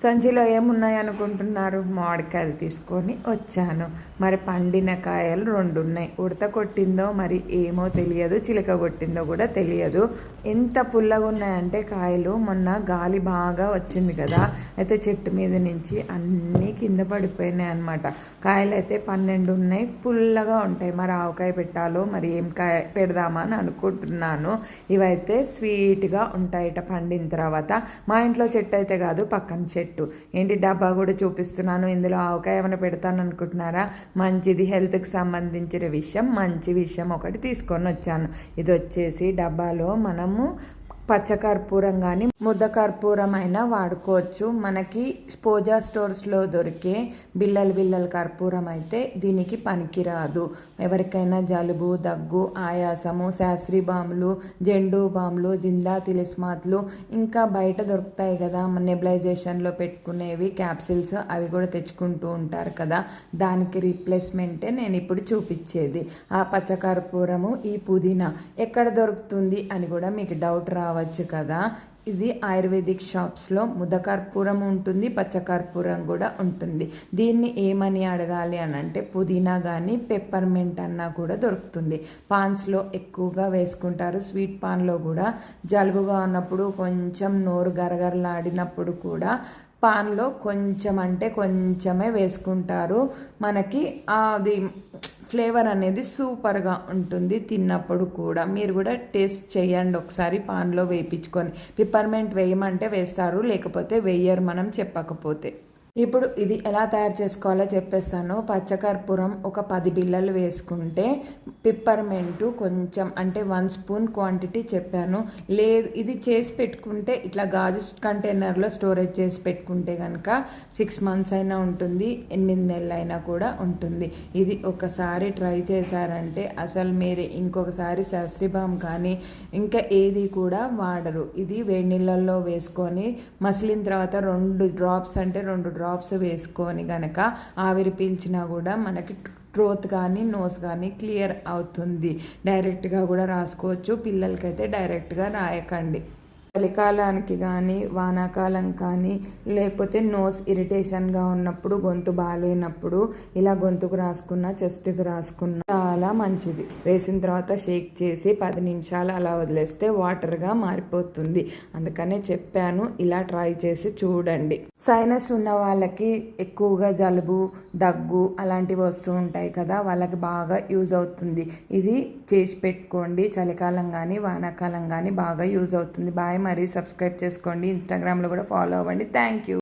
సంచిలో ఏమున్నాయి అనుకుంటున్నారు? మామిడికాయలు తీసుకొని వచ్చాను. మరి పండిన కాయలు 2 ఉన్నాయి. ఉడత కొట్టిందో మరి ఏమో తెలియదు, చిలక కొట్టిందో కూడా తెలియదు. ఎంత పుల్లగా ఉన్నాయంటే కాయలు. మొన్న గాలి బాగా వచ్చింది కదా, అయితే చెట్టు మీద నుంచి అన్నీ కింద పడిపోయినాయి అన్నమాట. కాయలు అయితే 12 ఉన్నాయి, పుల్లగా ఉంటాయి. మరి ఆవకాయ పెట్టాలో మరి ఏం కాయ పెడదామా అని అనుకుంటున్నాను. ఇవైతే స్వీట్గా ఉంటాయట పండిన తర్వాత. మా ఇంట్లో చెట్టు అయితే కాదు, పక్కన చెట్టు. ఏంటి డబ్బా కూడా చూపిస్తున్నాను. ఇందులో ఆవకాయ ఏమైనా పెడతాను అనుకుంటున్నారా? మంచిది, హెల్త్కి సంబంధించిన విషయం, మంచి విషయం ఒకటి తీసుకొని వచ్చాను. ఇది వచ్చేసి డబ్బాలో మనము పచ్చకర్పూరం కానీ ముద్ద కర్పూరం అయినా వాడుకోవచ్చు. మనకి పూజా స్టోర్స్లో దొరికే బిల్లలు కర్పూరం అయితే దీనికి పనికిరాదు. ఎవరికైనా జలుబు, దగ్గు, ఆయాసము, శాస్త్రీ బాంబులు, జెండు బాంబులు, జిందా తిలిస్మాత్లు ఇంకా బయట దొరుకుతాయి కదా నెబులైజేషన్లో పెట్టుకునేవి క్యాప్సిల్స్, అవి కూడా తెచ్చుకుంటూ ఉంటారు కదా, దానికి రీప్లేస్మెంటే నేను ఇప్పుడు చూపించేది. ఆ పచ్చకర్పూరము, ఈ పుదీనా ఎక్కడ దొరుకుతుంది అని కూడా మీకు డౌట్ రావచ్చు కదా. ఇది ఆయుర్వేదిక్ షాప్స్లో ముద్దకర్పూరం ఉంటుంది, పచ్చకర్పూరం కూడా ఉంటుంది. దీన్ని ఏమని అడగాలి అని అంటే పుదీనా కానీ పెప్పర్మెంట్ అన్నా కూడా దొరుకుతుంది. పాన్స్లో ఎక్కువగా వేసుకుంటారు. స్వీట్ పాన్లో కూడా జలుబుగా ఉన్నప్పుడు, కొంచెం నోరు గరగరలాడినప్పుడు కూడా పాన్లో కొంచెం అంటే కొంచెమే వేసుకుంటారు. మనకి అది ఫ్లేవర్ అనేది సూపర్గా ఉంటుంది తిన్నప్పుడు కూడా. మీరు కూడా టేస్ట్ చేయండి ఒకసారి పాన్లో వేయించుకొని. పిప్పర్మెంట్ వేయమంటే వేస్తారు, లేకపోతే వేయరు మనం చెప్పకపోతే. ఇప్పుడు ఇది ఎలా తయారు చేసుకోవాలో చెప్పేస్తాను. పచ్చకర్పూరం ఒక 10 బిళ్ళలు వేసుకుంటే, పిప్పర్మెంటు కొంచెం అంటే 1 స్పూన్ క్వాంటిటీ చెప్పాను. లేదు ఇది చేసి పెట్టుకుంటే, ఇట్లా గాజు కంటైనర్లో స్టోరేజ్ చేసి పెట్టుకుంటే కనుక 6 మంత్స్ అయినా ఉంటుంది, 8 నెలలు అయినా కూడా ఉంటుంది. ఇది ఒకసారి ట్రై చేశారంటే అసలు మీరు ఇంకొకసారి శాస్త్రీబామ్ కానీ ఇంకా ఏది కూడా వాడరు. ఇది వేడి నీళ్ళల్లో వేసుకొని మసిలిన తర్వాత 2 డ్రాప్స్ అంటే 2 డ్రాప్స్ వేసుకొని కనుక ఆవిరి పీల్చినా కూడా మనకి థ్రోత్ కానీ నోస్ కానీ క్లియర్ అవుతుంది. డైరెక్ట్గా కూడా రాసుకోవచ్చు. పిల్లలకైతే డైరెక్ట్గా రాయకండి. చలికాలానికి కానీ వానాకాలం కానీ లేకపోతే నోస్ ఇరిటేషన్గా ఉన్నప్పుడు, గొంతు బాగాలేనప్పుడు ఇలా గొంతుకు రాసుకున్న, చెస్ట్కి రాసుకున్న చాలా మంచిది. వేసిన తర్వాత షేక్ చేసి 10 నిమిషాలు అలా వదిలేస్తే వాటర్గా మారిపోతుంది. అందుకనే చెప్పాను, ఇలా ట్రై చేసి చూడండి. సైనస్ ఉన్న వాళ్ళకి ఎక్కువగా జలుబు, దగ్గు అలాంటివి వస్తూ ఉంటాయి కదా, వాళ్ళకి బాగా యూజ్ అవుతుంది. ఇది చేసి పెట్టుకోండి. చలికాలం కానీ వానాకాలం కానీ బాగా యూజ్ అవుతుంది. బాయ్. మరి సబ్స్క్రైబ్ చేసుకోండి. ఇన్స్టాగ్రామ్లో కూడా ఫాలో అవ్వండి. Thank you.